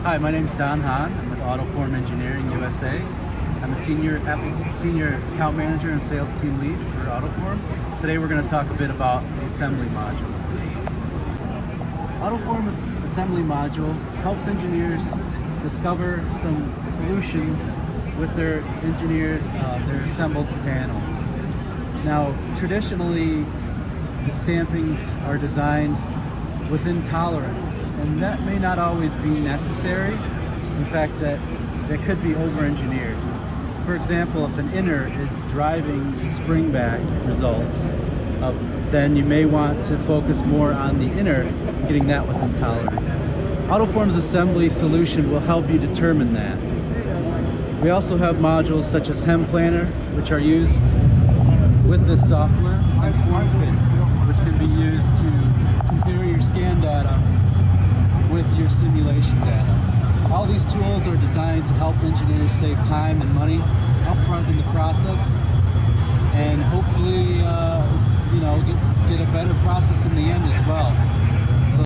Hi, my name is Hahn. I'm with Autoform Engineering USA. I'm a senior account manager and sales team lead for Autoform. Today we're going to talk a bit about the assembly module. Autoform's assembly module helps engineers discover some solutions with their their assembled panels. Now, traditionally, the stampings are designed within tolerance, and that may not always be necessary. In fact, that could be over-engineered. For example, if an inner is driving the spring back results, then you may want to focus more on the inner, getting that within tolerance. Autoform's assembly solution will help you determine that. We also have modules such as Hem Planner, which are used with this software, and FormFit, which can be used to compare your scan data with your simulation data. All these tools are designed to help engineers save time and money upfront in the process, and hopefully, get a better process in the end as well.